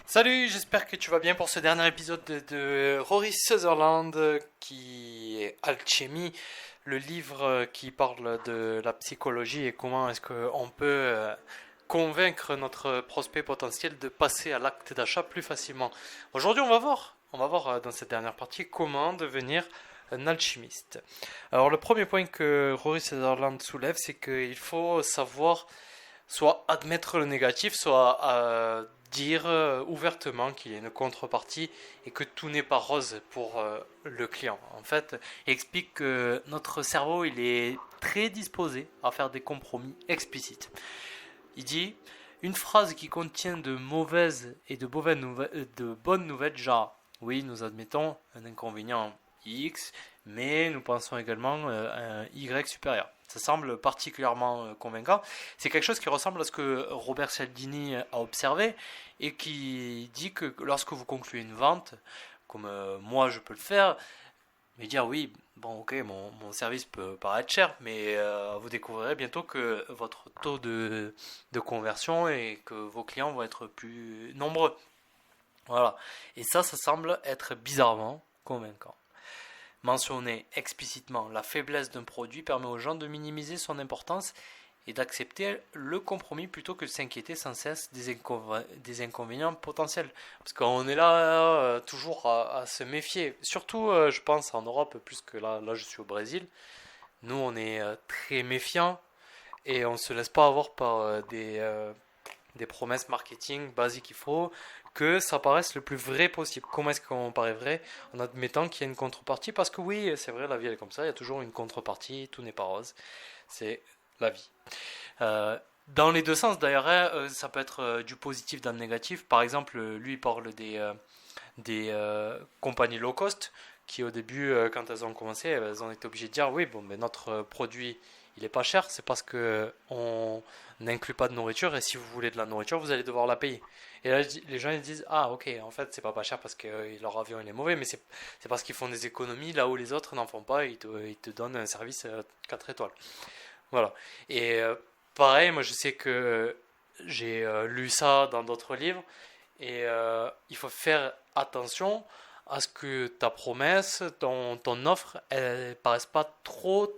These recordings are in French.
Salut, j'espère que tu vas bien pour ce dernier épisode de Rory Sutherland qui est Alchimie, le livre qui parle de la psychologie et comment est-ce qu'on peut convaincre notre prospect potentiel de passer à l'acte d'achat plus facilement. Aujourd'hui, on va voir dans cette dernière partie comment devenir un alchimiste. Alors le premier point que Rory Sutherland soulève, c'est qu'il faut savoir soit admettre le négatif, soit dire ouvertement qu'il y a une contrepartie et que tout n'est pas rose pour le client. En fait, il explique que notre cerveau, il est très disposé à faire des compromis explicites. Il dit une phrase qui contient de mauvaises et de bonnes nouvelles, genre oui, nous admettons un inconvénient X, mais nous pensons également à un Y supérieur. Ça semble particulièrement convaincant. C'est quelque chose qui ressemble à ce que Robert Cialdini a observé et qui dit que lorsque vous concluez une vente, comme moi je peux le faire, mais dire oui, bon ok, mon service peut paraître cher, mais vous découvrirez bientôt que votre taux de conversion et que vos clients vont être plus nombreux. Voilà. Et ça semble être bizarrement convaincant. Mentionner explicitement la faiblesse d'un produit permet aux gens de minimiser son importance et d'accepter le compromis plutôt que de s'inquiéter sans cesse des inconvénients potentiels. Parce qu'on est là toujours à se méfier. Surtout, je pense, en Europe, plus que là je suis au Brésil. Nous, on est très méfiants et on ne se laisse pas avoir par des promesses marketing basiques. Il faut que ça paraisse le plus vrai possible. Comment est-ce qu'on paraît vrai en admettant qu'il y a une contrepartie? Parce que oui, c'est vrai, la vie elle est comme ça, il y a toujours une contrepartie, tout n'est pas rose. C'est la vie. Euh, dans les deux sens d'ailleurs, hein, ça peut être du positif dans le négatif. Par exemple, lui il parle des compagnies low cost qui au début, quand elles ont commencé, elles ont été obligées de dire oui, bon, mais notre produit il est pas cher, c'est parce que on n'inclut pas de nourriture et si vous voulez de la nourriture, vous allez devoir la payer. Et là, les gens ils disent ah ok, en fait c'est pas cher parce que leur avion il est mauvais, mais c'est parce qu'ils font des économies là où les autres n'en font pas, et ils te donnent un service 4 étoiles. Voilà. Et pareil, moi je sais que j'ai lu ça dans d'autres livres et il faut faire attention à ce que ta promesse, ton offre, elle ne paraisse pas trop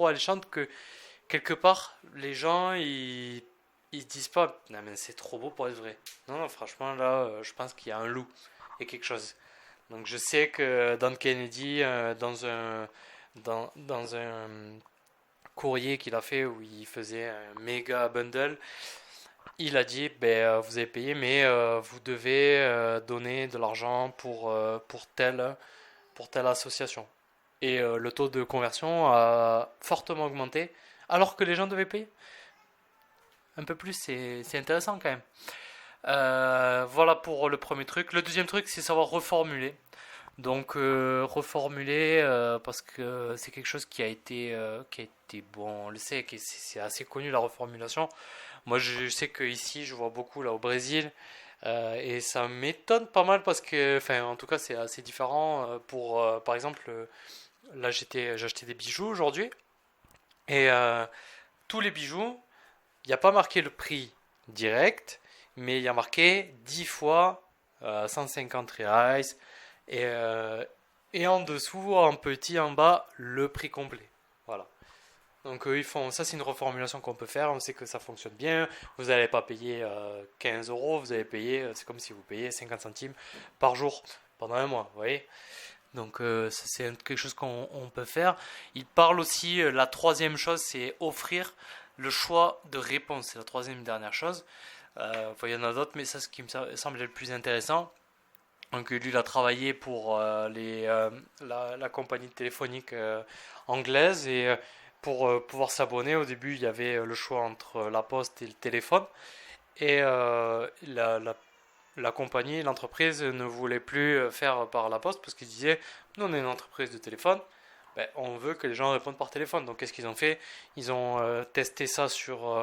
alléchante que quelque part les gens ils disent pas non mais c'est trop beau pour être vrai. Non, non franchement là je pense qu'il y a un loup et quelque chose. Donc je sais que Don Kennedy dans un courrier qu'il a fait où il faisait un méga bundle, il a dit ben, vous avez payé, mais vous devez donner de l'argent pour telle association. Et le taux de conversion a fortement augmenté, alors que les gens devaient payer un peu plus. C'est intéressant quand même. Voilà pour le premier truc. Le deuxième truc, c'est savoir reformuler. Donc reformuler parce que c'est quelque chose qui a été bon, on le sait, que c'est assez connu la reformulation. Moi je sais que ici je vois beaucoup là au Brésil et ça m'étonne pas mal parce que, enfin en tout cas c'est assez différent pour par exemple là j'ai acheté des bijoux aujourd'hui et tous les bijoux il n'y a pas marqué le prix direct mais il y a marqué 10 fois 150 reais et, et en dessous, en petit, en bas, le prix complet. Voilà. Donc ils font ça, c'est une reformulation qu'on peut faire. On sait que ça fonctionne bien. Vous n'allez pas payer 15 euros, vous allez payer, c'est comme si vous payiez 50 centimes par jour pendant un mois. Vous voyez. Donc ça, c'est quelque chose qu'on peut faire. Il parle aussi, la troisième chose, c'est offrir le choix de réponse. C'est la troisième et dernière chose. Enfin, il y en a d'autres, mais ça, c'est ce qui me semble le plus intéressant. Donc lui, il a travaillé pour la compagnie téléphonique anglaise et pour pouvoir s'abonner, au début, il y avait le choix entre la poste et le téléphone. Et la compagnie, l'entreprise ne voulait plus faire par la poste parce qu'ils disaient, nous on est une entreprise de téléphone, ben, on veut que les gens répondent par téléphone. Donc qu'est-ce qu'ils ont fait? Ils ont testé ça sur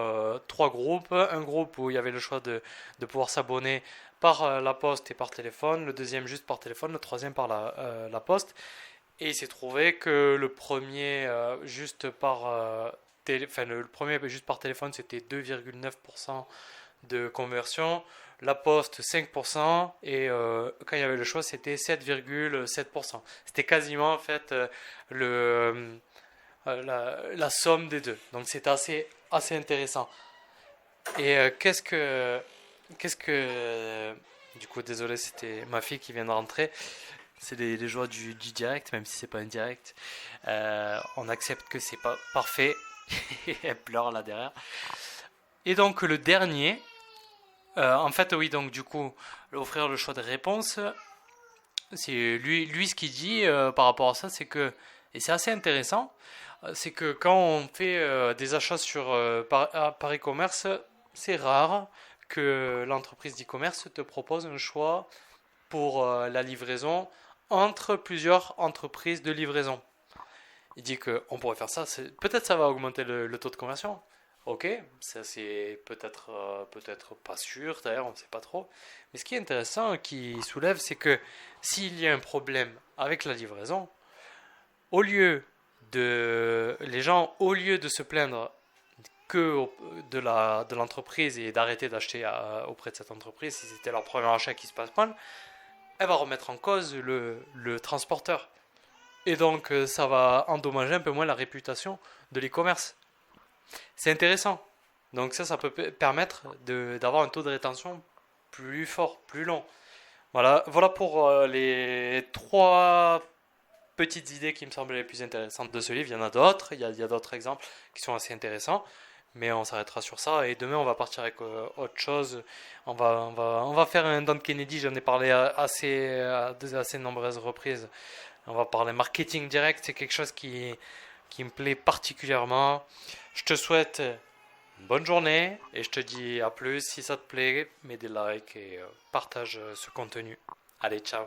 trois groupes. Un groupe où il y avait le choix de pouvoir s'abonner par la poste et par téléphone, le deuxième juste par téléphone, le troisième par la poste. Et il s'est trouvé que le premier juste par enfin, le premier juste par téléphone c'était 2,9% de conversion. La Poste 5% et quand il y avait le choix c'était 7,7%. C'était quasiment en fait la somme des deux. Donc c'était assez intéressant. Et du coup désolé c'était ma fille qui vient de rentrer. C'est les joies du direct, même si c'est pas un direct. On accepte que c'est pas parfait. Elle pleure là derrière. Et donc le dernier, en fait oui donc du coup offrir le choix de réponse, c'est lui ce qu'il dit par rapport à ça, c'est que et c'est assez intéressant, c'est que quand on fait des achats sur par e-commerce, c'est rare que l'entreprise d'e-commerce te propose un choix pour la livraison entre plusieurs entreprises de livraison. Il dit qu'on pourrait faire ça, peut-être ça va augmenter le taux de conversion. Ok, ça c'est peut-être pas sûr, d'ailleurs on ne sait pas trop. Mais ce qui est intéressant, qui soulève, c'est que s'il y a un problème avec la livraison, au lieu les gens, au lieu de se plaindre que de l'entreprise et d'arrêter d'acheter auprès de cette entreprise si c'était leur premier achat qui se passe mal, elle va remettre en cause le transporteur. Et donc ça va endommager un peu moins la réputation de l'e-commerce. C'est intéressant. Donc ça peut permettre d'avoir un taux de rétention plus fort, plus long. Voilà pour les trois petites idées qui me semblaient les plus intéressantes de ce livre. Il y en a d'autres, il y a d'autres exemples qui sont assez intéressants. Mais on s'arrêtera sur ça et demain on va partir avec autre chose. On va faire un Don Kennedy, j'en ai parlé à assez nombreuses reprises. On va parler marketing direct, c'est quelque chose qui me plaît particulièrement. Je te souhaite une bonne journée et je te dis à plus. Si ça te plaît, mets des likes et partage ce contenu. Allez, ciao.